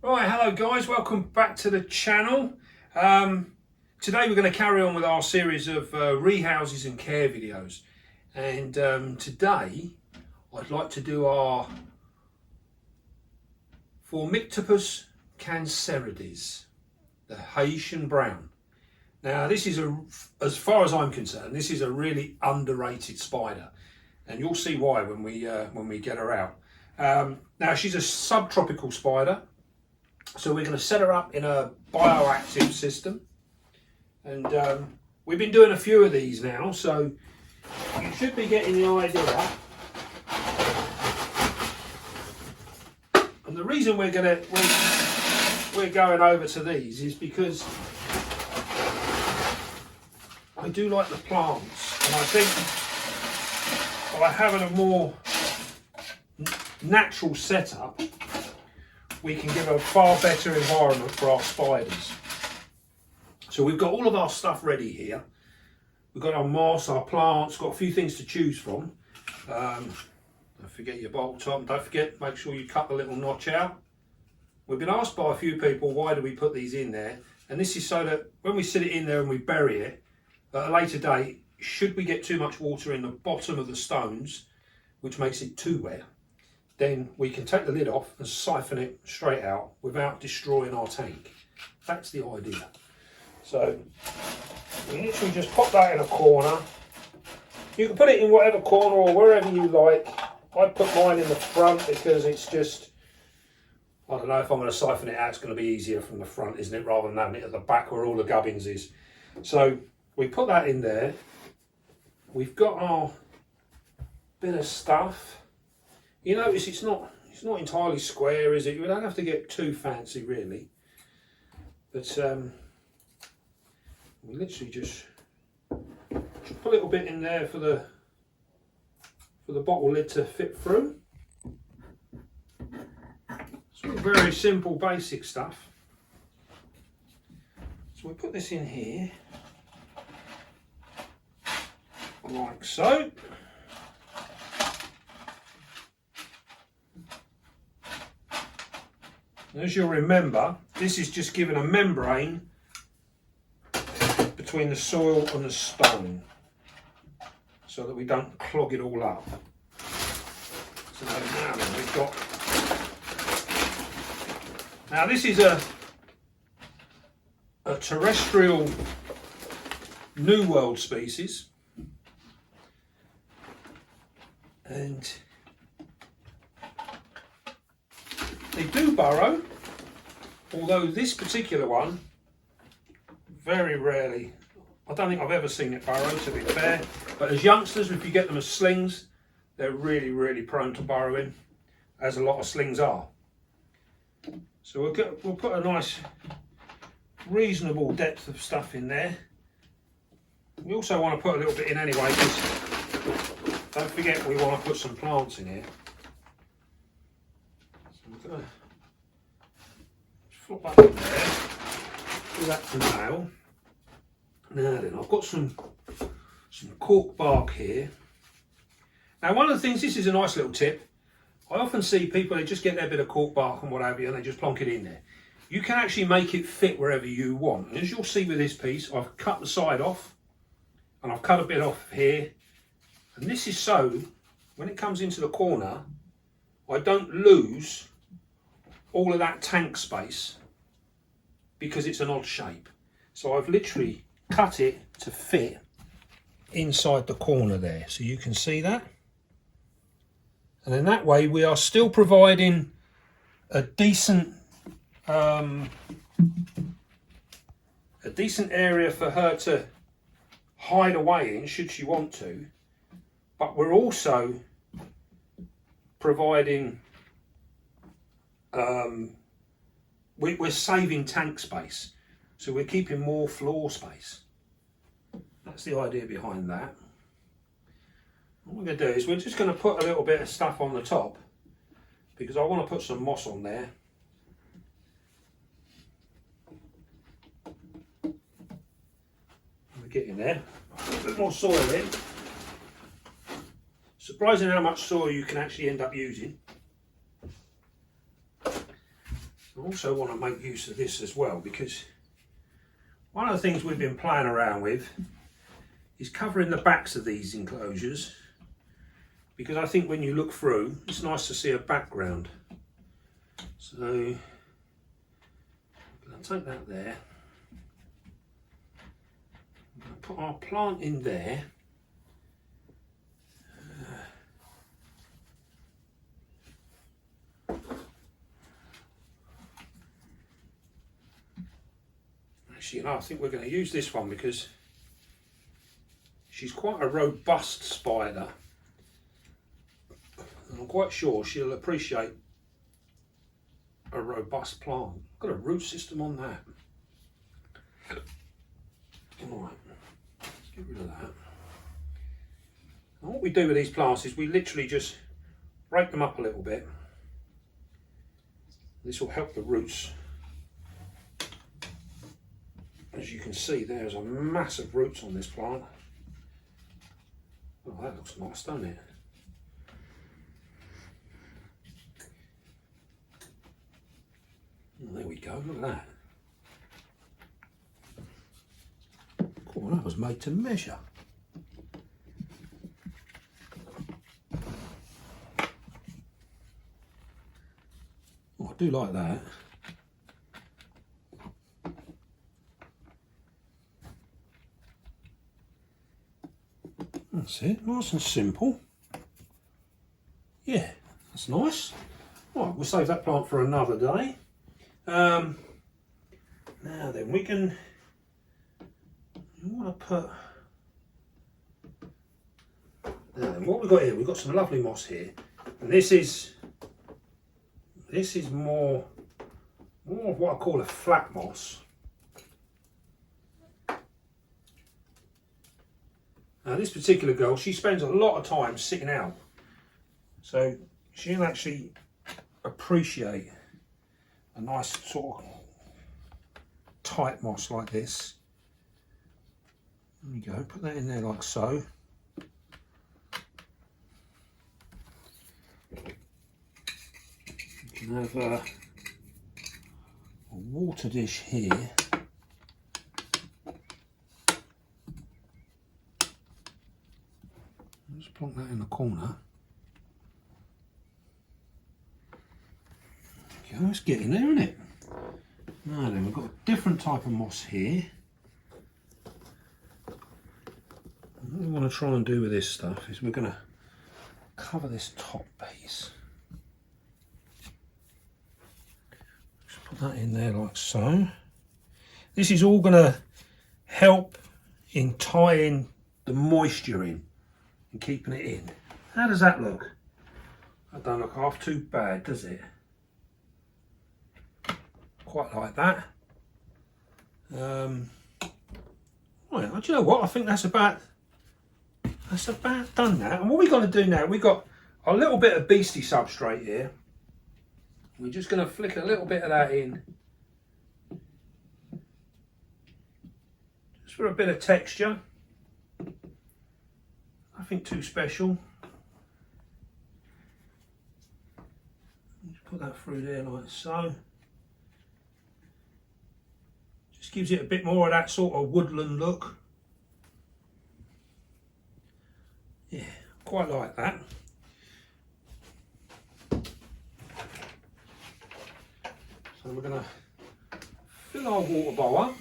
Right, hello guys, welcome back to the channel. Today we're going to carry on with our series of rehouses and care videos, and today I'd like to do our Phormictopus cancerides, the Haitian Brown. Now this is, as far as I'm concerned, this is a really underrated spider, and you'll see why when we get her out. Now she's a subtropical spider. So we're going to set her up in a bioactive system, and we've been doing a few of these now, so you should be getting the idea. And the reason we're going over to these is because I do like the plants, and I think by having a more natural setup, we can give a far better environment for our spiders. So we've got all of our stuff ready here. We've got our moss, our plants, got a few things to choose from. Don't forget your bolt top. Don't forget, make sure you cut the little notch out. We've been asked by a few people, why do we put these in there? And this is so that when we sit it in there and we bury it, at a later date, should we get too much water in the bottom of the stones, which makes it too wet, then we can take the lid off and siphon it straight out without destroying our tank. That's the idea. So we literally just pop that in a corner. You can put it in whatever corner or wherever you like. I put mine in the front because it's just, I don't know, if I'm going to siphon it out, it's going to be easier from the front, isn't it, rather than having it at the back where all the gubbins is. So we put that in there. We've got our bit of stuff. You notice it's not entirely square, is it? You don't have to get too fancy, really. But we literally just put a little bit in there for the bottle lid to fit through. It's all very simple, basic stuff. So we put this in here, like so. As you'll remember, this is just giving a membrane between the soil and the stone so that we don't clog it all up. So now then we've got, now this is a terrestrial New World species, and they do burrow, although this particular one, very rarely, I don't think I've ever seen it burrow, to be fair, but as youngsters, if you get them as slings, they're really, really prone to burrowing, as a lot of slings are. So we'll put a nice, reasonable depth of stuff in there. We also want to put a little bit in anyway, because don't forget we want to put some plants in here. Flop that in there, do that for now. Now then, I've got some cork bark here. Now one of the things, this is a nice little tip, I often see people, they just get their bit of cork bark and what have you, and they just plonk it in there. You can actually make it fit wherever you want. And as you'll see with this piece, I've cut the side off, and I've cut a bit off here, and this is so, when it comes into the corner, I don't lose all of that tank space because it's an odd shape. So I've literally cut it to fit inside the corner there, so you can see that. And then that way we are still providing a decent area for her to hide away in should she want to, but we're also providing we're saving tank space, so we're keeping more floor space. That's the idea behind that. What we're going to do is we're just going to put a little bit of stuff on the top, because I want to put some moss on there. We're getting there. Put a bit more soil in. Surprising how much soil you can actually end up using. I also want to make use of this as well, because one of the things we've been playing around with is covering the backs of these enclosures, because I think when you look through, it's nice to see a background. So I'm going to take that there. I'm going to put our plant in there. Actually, I think we're going to use this one because she's quite a robust spider. And I'm quite sure she'll appreciate a robust plant. Got a root system on that. Alright, let's get rid of that. And what we do with these plants is we literally just break them up a little bit. This will help the roots. As you can see, there's a mass of roots on this plant. Oh, that looks nice, doesn't it? Oh, there we go, look at that. Oh, that was made to measure. Oh, I do like that. That's it, nice and simple. Yeah, that's nice. Right, we'll save that plant for another day. Now then, we want to put. Now then, what we've got here, we've got some lovely moss here, and this is more of what I call a flat moss. Now this particular girl, she spends a lot of time sitting out, so she'll actually appreciate a nice sort of tight moss like this. There we go, put that in there like so. You can have a water dish here. Just plonk that in the corner. Okay, it's getting there, isn't it? Now then, we've got a different type of moss here. And what we want to try and do with this stuff is we're going to cover this top piece. Just put that in there like so. This is all going to help in tying the moisture in and keeping it in. How does that look? That don't look half too bad, does it? Quite like that. Right, do you know what? I think that's about done now. And what we've got to do now, we've got a little bit of beastie substrate here. We're just going to flick a little bit of that in. Just for a bit of texture. Nothing too special. Just put that through there like so. Just gives it a bit more of that sort of woodland look. Yeah, quite like that. So we're going to fill our water bowl up.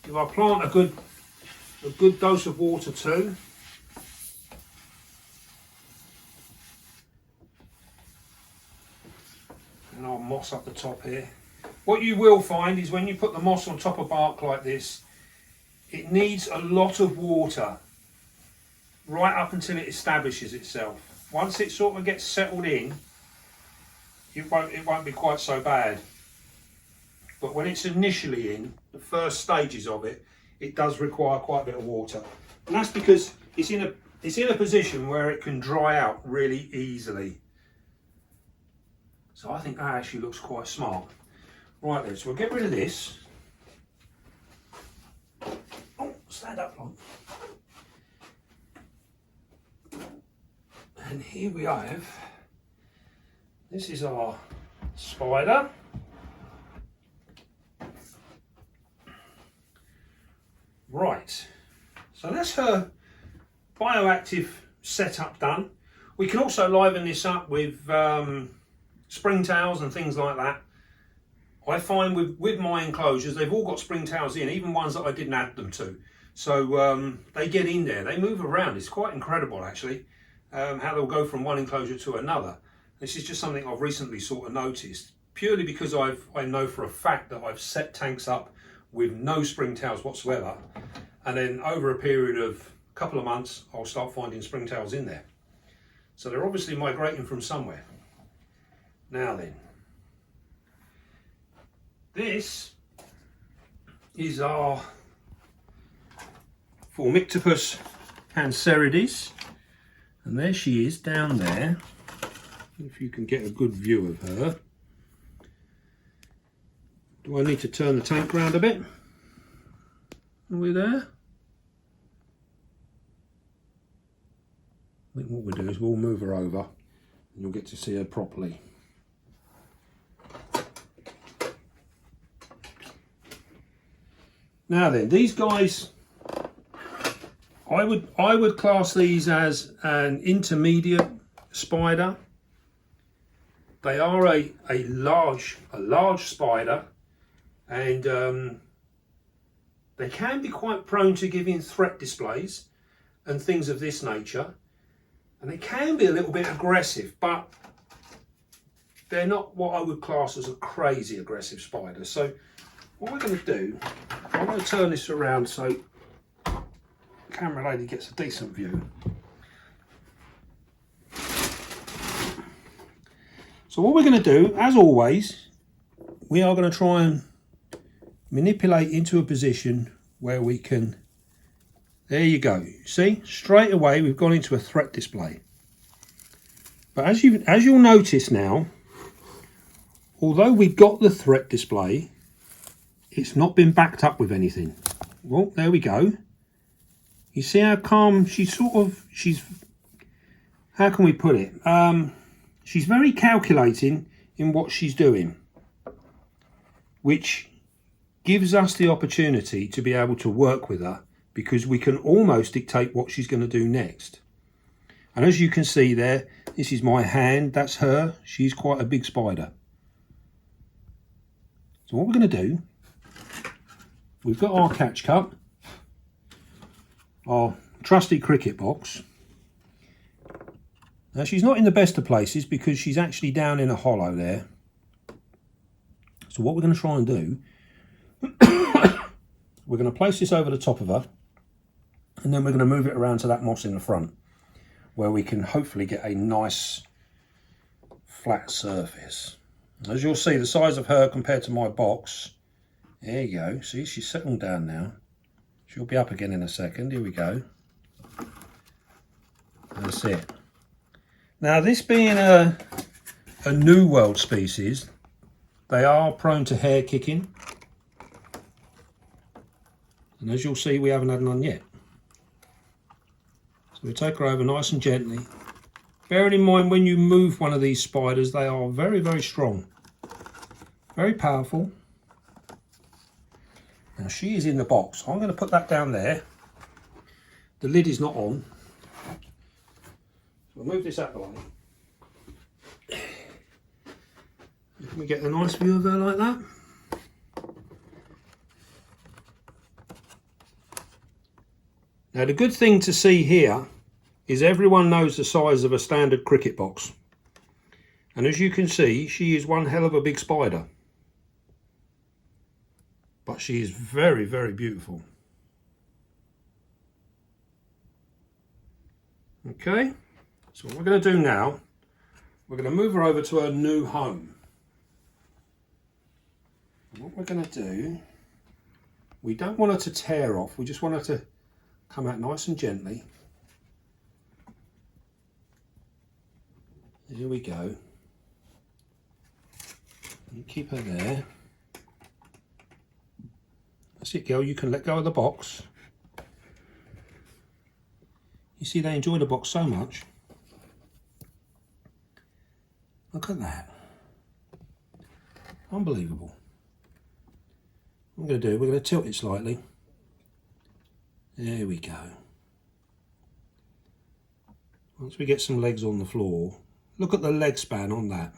Give our plant a good dose of water too. And our moss up the top here. What you will find is when you put the moss on top of bark like this, it needs a lot of water right up until it establishes itself. Once it sort of gets settled in, it won't be quite so bad. But when it's initially in, the first stages of it, it does require quite a bit of water. And that's because it's in a position where it can dry out really easily. So I think that actually looks quite smart. Right then, so we'll get rid of this. Oh, stand up, plant. And here we have, this is our spider. Right, so that's her bioactive setup done. We can also liven this up with springtails and things like that. I find with my enclosures, they've all got springtails in, even ones that I didn't add them to. So they get in there, they move around. It's quite incredible actually, how they'll go from one enclosure to another. This is just something I've recently sort of noticed, purely because I know for a fact that I've set tanks up with no springtails whatsoever. And then over a period of a couple of months, I'll start finding springtails in there. So they're obviously migrating from somewhere. Now then, this is our Phormictopus cancerides, and there she is down there. If you can get a good view of her. Do I need to turn the tank round a bit? Are we there? I think what we'll do is we'll move her over and you'll get to see her properly. Now then, these guys, I would class these as an intermediate spider. They are a large spider, and they can be quite prone to giving threat displays and things of this nature, and they can be a little bit aggressive, but they're not what I would class as a crazy aggressive spider. So what we're going to do, I'm going to turn this around so the camera lady gets a decent view. So what we're going to do, as always, we are going to try and manipulate into a position where we can, there you go, see, straight away we've gone into a threat display. But as you'll notice now, although we got the threat display, it's not been backed up with anything. Well, there we go. You see how calm she's how can we put it? She's very calculating in what she's doing, which gives us the opportunity to be able to work with her, because we can almost dictate what she's going to do next. And as you can see there, this is my hand, that's her. She's quite a big spider. So what we're going to do, we've got our catch cup, our trusty cricket box. Now she's not in the best of places because she's actually down in a hollow there. So what we're going to try and do, we're going to place this over the top of her, and then we're going to move it around to that moss in the front, where we can hopefully get a nice flat surface. As you'll see, the size of her compared to my box, there you go, see, she's settled down now. She'll be up again in a second. Here we go. That's it. Now, this being a New World species, they are prone to hair kicking. And as you'll see, we haven't had none yet. So we take her over nice and gently. Bearing in mind, when you move one of these spiders, they are very, very strong. Very powerful. Now she is in the box. I'm going to put that down there. The lid is not on. So we'll move this out of the way. Can we get a nice view of her like that? Now the good thing to see here is everyone knows the size of a standard cricket box. And as you can see, she is one hell of a big spider. But she is very, very beautiful. Okay, so what we're going to do now, we're going to move her over to her new home. And what we're going to do, we don't want her to tear off, we just want her to come out nice and gently. Here we go. You keep her there. That's it, girl, you can let go of the box. You see, they enjoy the box so much. Look at that. Unbelievable. What I'm going to do, we're going to tilt it slightly. There we go. Once we get some legs on the floor, look at the leg span on that.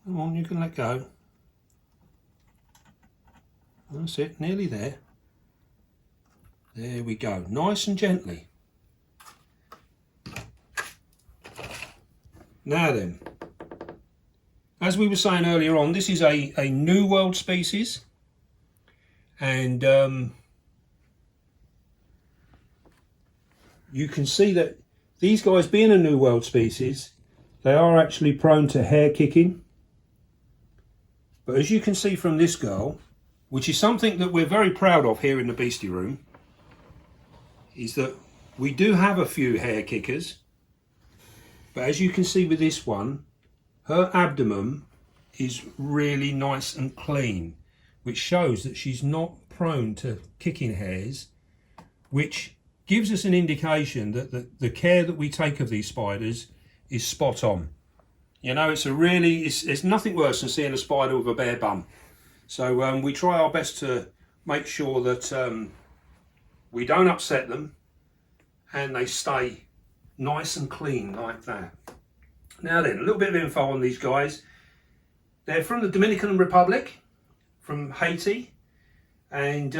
Come on, you can let go. That's it, nearly there. There we go, nice and gently. Now then, as we were saying earlier on, this is a New World species, and you can see that these guys, being a New World species, they are actually prone to hair kicking. But as you can see from this girl, which is something that we're very proud of here in the Beastie Room, is that we do have a few hair kickers. But as you can see with this one, her abdomen is really nice and clean, which shows that she's not prone to kicking hairs, which gives us an indication that the care that we take of these spiders is spot on. You know, it's nothing worse than seeing a spider with a bare bum. So we try our best to make sure that we don't upset them and they stay nice and clean like that. Now then, a little bit of info on these guys. They're from the Dominican Republic, from Haiti, and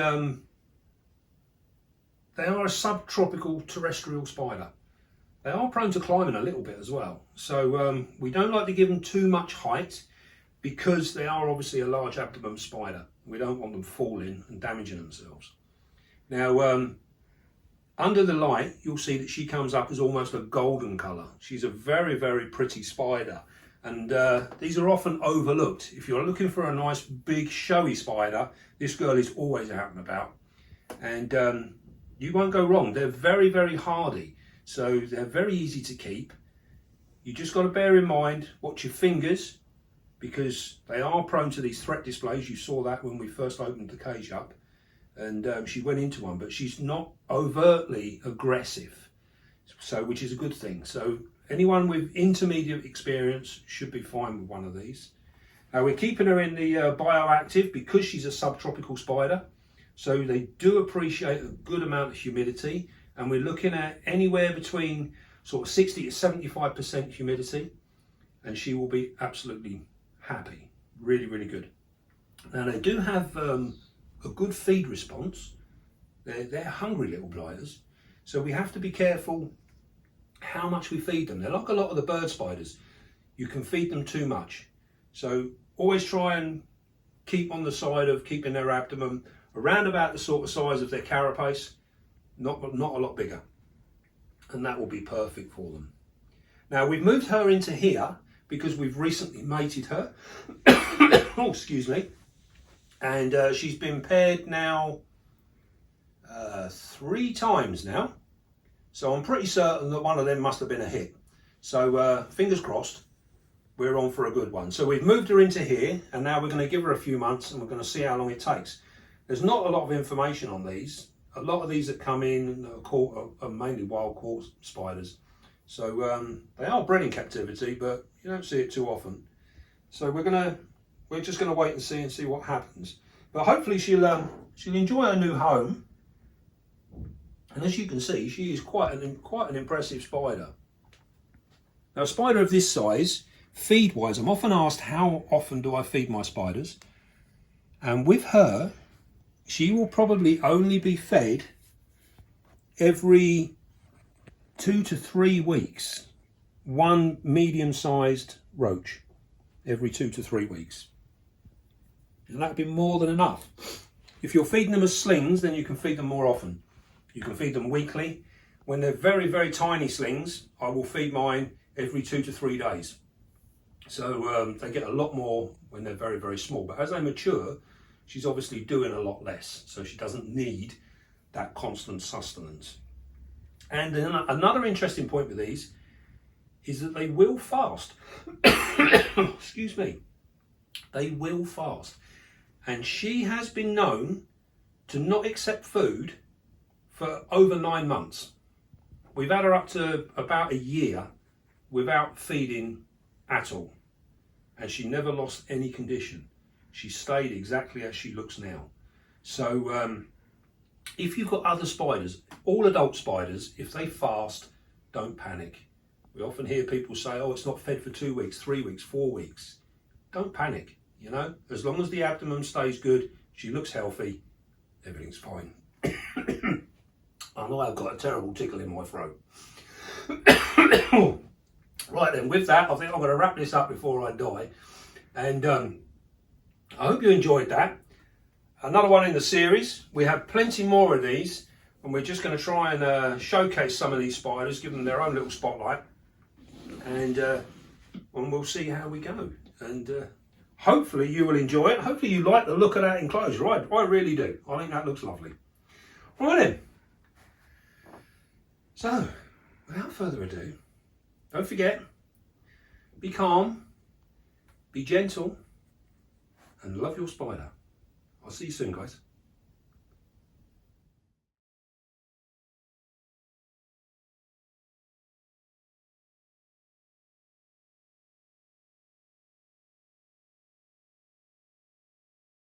they are a subtropical terrestrial spider. They are prone to climbing a little bit as well. So we don't like to give them too much height because they are obviously a large abdomen spider. We don't want them falling and damaging themselves. Now, under the light, you'll see that she comes up as almost a golden colour. She's a very, very pretty spider. And these are often overlooked. If you're looking for a nice, big, showy spider, this girl is always out and about. And you won't go wrong. They're very, very hardy. So they're very easy to keep. You just got to bear in mind, watch your fingers, because they are prone to these threat displays. You saw that when we first opened the cage up. And she went into one, but she's not overtly aggressive, so which is a good thing. So anyone with intermediate experience should be fine with one of these. Now we're keeping her in the bioactive because she's a subtropical spider, so they do appreciate a good amount of humidity, and we're looking at anywhere between sort of 60 to 75% humidity, and she will be absolutely happy. Really, really good. Now they do have a good feed response. They're hungry little blighters, so we have to be careful how much we feed them. They're like a lot of the bird spiders. You can feed them too much, so always try and keep on the side of keeping their abdomen around about the sort of size of their carapace, not a lot bigger, and that will be perfect for them. Now we've moved her into here because we've recently mated her. Oh, excuse me. And she's been paired now 3 times now. So I'm pretty certain that one of them must have been a hit. So fingers crossed, we're on for a good one. So we've moved her into here, and now we're going to give her a few months and we're going to see how long it takes. There's not a lot of information on these. A lot of these that come in are mainly wild caught spiders. So they are bred in captivity, but you don't see it too often. So we're just going to wait and see what happens. But hopefully she'll enjoy her new home. And as you can see, she is quite an impressive spider. Now, a spider of this size, feed-wise, I'm often asked how often do I feed my spiders. And with her, she will probably only be fed every 2 to 3 weeks. One medium-sized roach every 2 to 3 weeks. And that'd be more than enough. If you're feeding them as slings, then you can feed them more often. You can feed them weekly. When they're very, very tiny slings, I will feed mine every 2 to 3 days. So they get a lot more when they're very, very small. But as they mature, she's obviously doing a lot less. So she doesn't need that constant sustenance. And then another interesting point with these is that they will fast. Excuse me. They will fast. And she has been known to not accept food for over 9 months. We've had her up to about a year without feeding at all, and she never lost any condition. She stayed exactly as she looks now. So if you've got other spiders, all adult spiders, if they fast, don't panic. We often hear people say, oh, it's not fed for 2 weeks, 3 weeks, 4 weeks. Don't panic, you know, as long as the abdomen stays good, she looks healthy, everything's fine. I know I've got a terrible tickle in my throat. Right then, with that, I think I'm going to wrap this up before I die. And I hope you enjoyed that. Another one in the series. We have plenty more of these, and we're just going to try and showcase some of these spiders, give them their own little spotlight, and we'll see how we go. And hopefully you will enjoy it. Hopefully you like the look of that enclosure. I really do. I think that looks lovely. Right then. So, without further ado, don't forget, be calm, be gentle, and love your spider. I'll see you soon, guys.